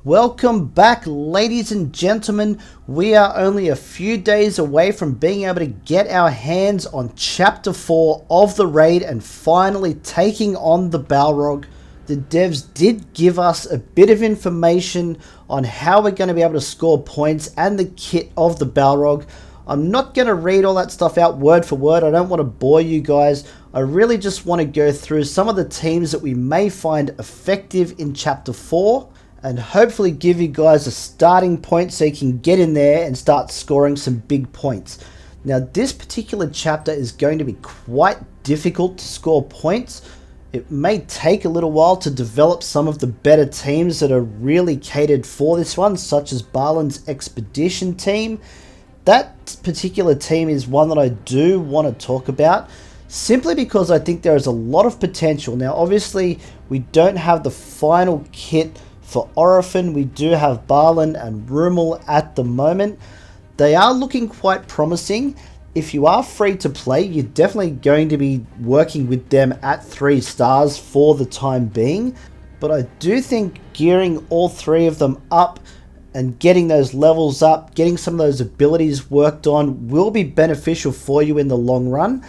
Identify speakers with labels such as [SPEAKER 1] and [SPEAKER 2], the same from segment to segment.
[SPEAKER 1] Welcome back, ladies and gentlemen. We are only a few days away from being able to get our hands on Chapter 4 of the raid and finally taking on the Balrog. The devs did give us a bit of information on how we're going to be able to score points and the kit of the Balrog. I'm not going to read all that stuff out word for word. I don't want to bore you guys. I really just want to go through some of the teams that we may find effective in Chapter 4. And hopefully give you guys a starting point so you can get in there and start scoring some big points. Now this particular chapter is going to be quite difficult to score points. It may take a little while to develop some of the better teams that are really catered for this one, such as Barlin's expedition team. That particular team is one that I do want to talk about, simply because I think there is a lot of potential. Now obviously we don't have the final kit for Orphan. We do have Balin and Rumel at the moment. They are looking quite promising. If you are free to play, you're definitely going to be working with them at 3 stars for the time being. But I do think gearing all 3 of them up and getting those levels up, getting some of those abilities worked on will be beneficial for you in the long run.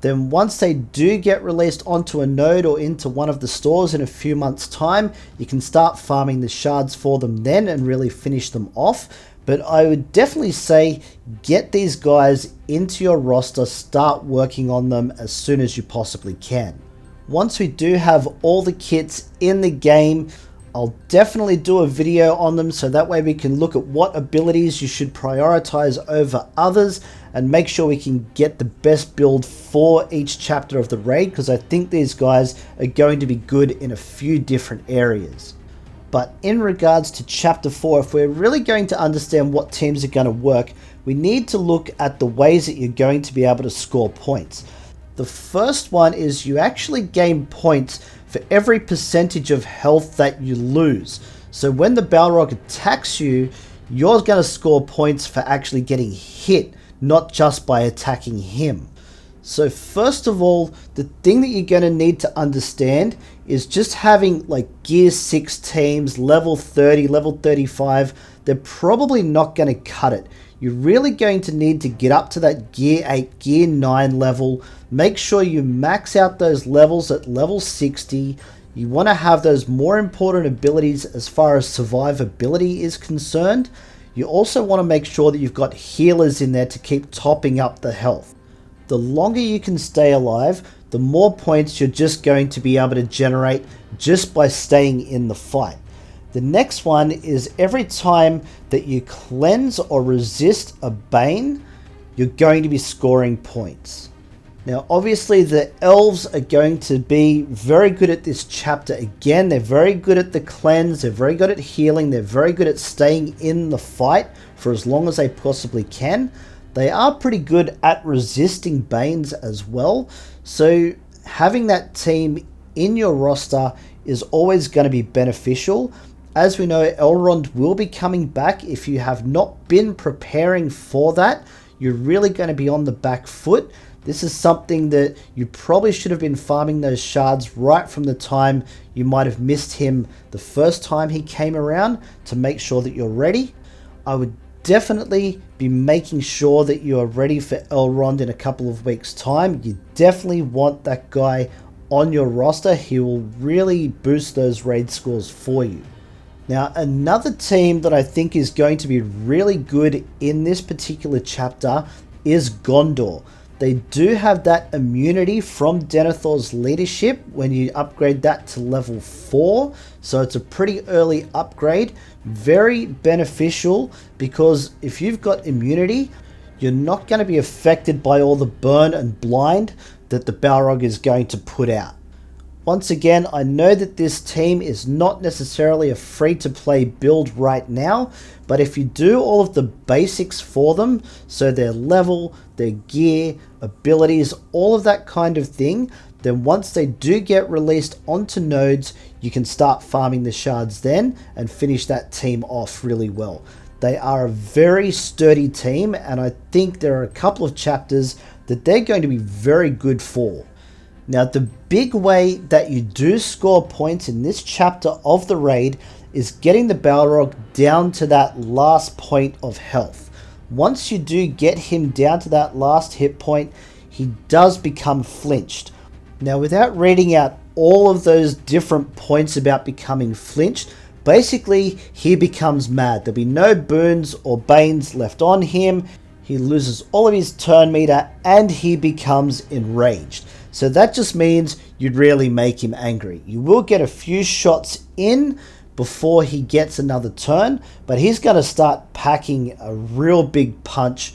[SPEAKER 1] Then once they do get released onto a node or into one of the stores in a few months time, you can start farming the shards for them then and really finish them off. But I would definitely say get these guys into your roster, start working on them as soon as you possibly can. Once we do have all the kits in the game, I'll definitely do a video on them so that way we can look at what abilities you should prioritize over others and make sure we can get the best build for each chapter of the raid, because I think these guys are going to be good in a few different areas. But in regards to Chapter 4, if we're really going to understand what teams are going to work, we need to look at the ways that you're going to be able to score points. The first one is you actually gain points for every percentage of health that you lose. So when the Balrog attacks you, you're going to score points for actually getting hit, not just by attacking him. So first of all, the thing that you're going to need to understand is just having like gear 6 teams, level 30, level 35, they're probably not going to cut it. You're really going to need to get up to that gear 8, gear 9 level. Make sure you max out those levels at level 60. You want to have those more important abilities as far as survivability is concerned. You also want to make sure that you've got healers in there to keep topping up the health. The longer you can stay alive, the more points you're just going to be able to generate just by staying in the fight. The next one is every time that you cleanse or resist a bane, you're going to be scoring points. Now obviously the elves are going to be very good at this chapter again. They're very good at the cleanse, they're very good at healing, they're very good at staying in the fight for as long as they possibly can. They are pretty good at resisting banes as well. So having that team in your roster is always going to be beneficial. As we know, Elrond will be coming back. If you have not been preparing for that, you're really going to be on the back foot. This is something that you probably should have been farming those shards right from the time you might have missed him the first time he came around to make sure that you're ready. I would definitely be making sure that you are ready for Elrond in a couple of weeks' time. You definitely want that guy on your roster. He will really boost those raid scores for you. Now another team that I think is going to be really good in this particular chapter is Gondor. They do have that immunity from Denethor's leadership when you upgrade that to level 4. So it's a pretty early upgrade. Very beneficial because if you've got immunity, you're not going to be affected by all the burn and blind that the Balrog is going to put out. Once again, I know that this team is not necessarily a free-to-play build right now, but if you do all of the basics for them, so their level, their gear, abilities, all of that kind of thing, then once they do get released onto nodes, you can start farming the shards then and finish that team off really well. They are a very sturdy team, and I think there are a couple of chapters that they're going to be very good for. Now, the big way that you do score points in this chapter of the raid is getting the Balrog down to that last point of health. Once you do get him down to that last hit point, he does become flinched. Now, without reading out all of those different points about becoming flinched, basically he becomes mad. There'll be no boons or banes left on him. He loses all of his turn meter and he becomes enraged. So that just means you'd really make him angry. You will get a few shots in before he gets another turn, but he's going to start packing a real big punch,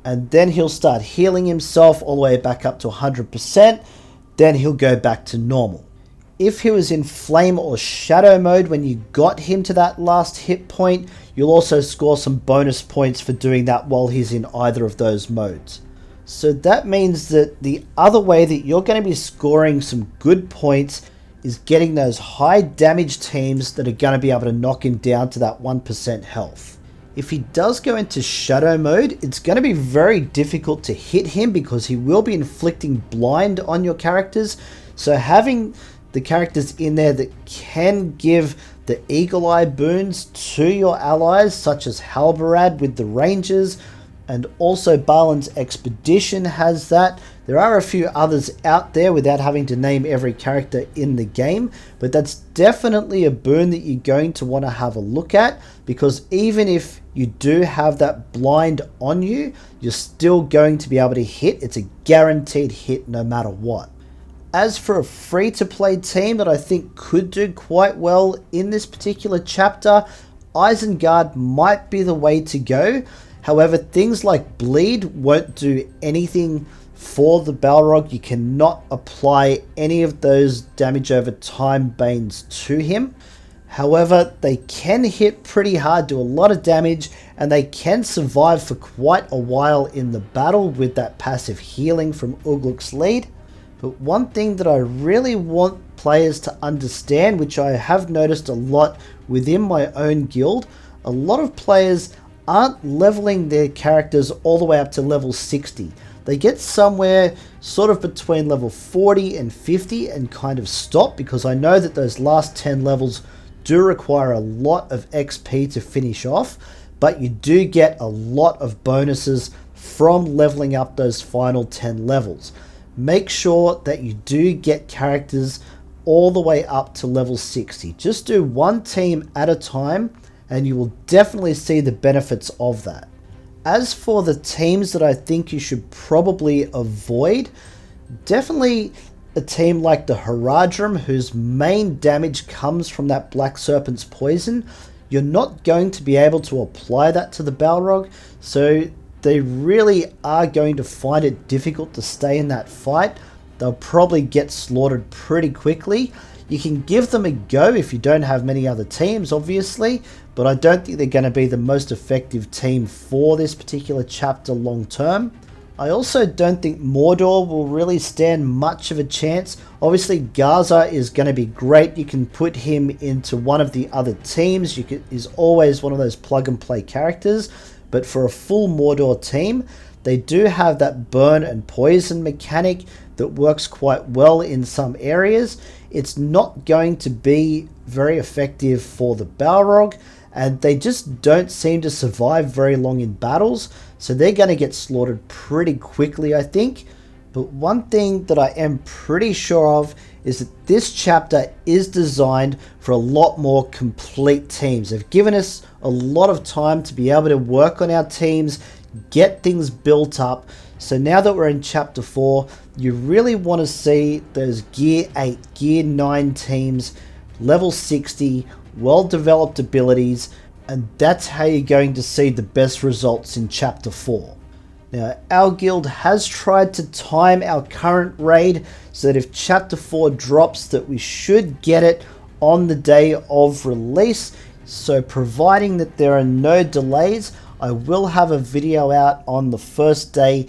[SPEAKER 1] and then he'll start healing himself all the way back up to 100%. Then he'll go back to normal. If he was in flame or shadow mode when you got him to that last hit point, you'll also score some bonus points for doing that while he's in either of those modes. So that means that the other way that you're going to be scoring some good points is getting those high damage teams that are going to be able to knock him down to that 1% health. If he does go into shadow mode, it's going to be very difficult to hit him because he will be inflicting blind on your characters. So having the characters in there that can give the eagle eye boons to your allies, such as Halbarad with the Rangers, and also Balin's Expedition has that. There are a few others out there without having to name every character in the game, but that's definitely a boon that you're going to want to have a look at, because even if you do have that blind on you, you're still going to be able to hit. It's a guaranteed hit no matter what. As for a free-to-play team that I think could do quite well in this particular chapter, Isengard might be the way to go. However, things like bleed won't do anything for the Balrog. You cannot apply any of those damage over time banes to him. However, they can hit pretty hard, do a lot of damage, and they can survive for quite a while in the battle with that passive healing from Ugluk's lead. But one thing that I really want players to understand, which I have noticed a lot within my own guild, a lot of players aren't leveling their characters all the way up to level 60. They get somewhere sort of between level 40 and 50 and kind of stop, because I know that those last 10 levels do require a lot of XP to finish off, but you do get a lot of bonuses from leveling up those final 10 levels. Make sure that you do get characters all the way up to level 60. Just do one team at a time and you will definitely see the benefits of that. As for the teams that I think you should probably avoid, definitely a team like the Haradrim, whose main damage comes from that Black Serpent's poison. You're not going to be able to apply that to the Balrog, so they really are going to find it difficult to stay in that fight. They'll probably get slaughtered pretty quickly. You can give them a go if you don't have many other teams, obviously, but I don't think they're going to be the most effective team for this particular chapter long term. I also don't think Mordor will really stand much of a chance. Obviously, Gaza is going to be great. You can put him into one of the other teams. He's always one of those plug-and-play characters. But for a full Mordor team, they do have that burn and poison mechanic that works quite well in some areas. It's not going to be very effective for the Balrog, and they just don't seem to survive very long in battles, so they're going to get slaughtered pretty quickly, I think. But one thing that I am pretty sure of is that this chapter is designed for a lot more complete teams. They've given us a lot of time to be able to work on our teams, get things built up. So now that we're in chapter 4, you really want to see those gear 8, gear 9 teams, level 60, well-developed abilities, and that's how you're going to see the best results in chapter 4. Now, our guild has tried to time our current raid so that if chapter 4 drops, that we should get it on the day of release. So providing that there are no delays, I will have a video out on the first day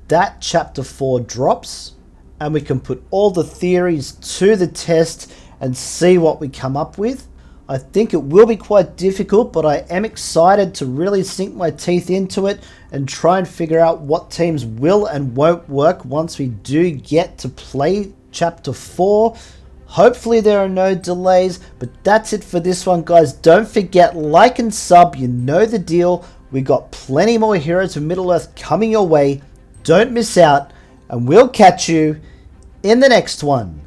[SPEAKER 1] that chapter 4 drops, and we can put all the theories to the test and see what we come up with. I think it will be quite difficult, but I am excited to really sink my teeth into it and try and figure out what teams will and won't work once we do get to play chapter 4. Hopefully there are no delays, but that's it for this one, guys. Don't forget, like and sub, you know the deal. We got plenty more Heroes of Middle-earth coming your way. Don't miss out, and we'll catch you in the next one.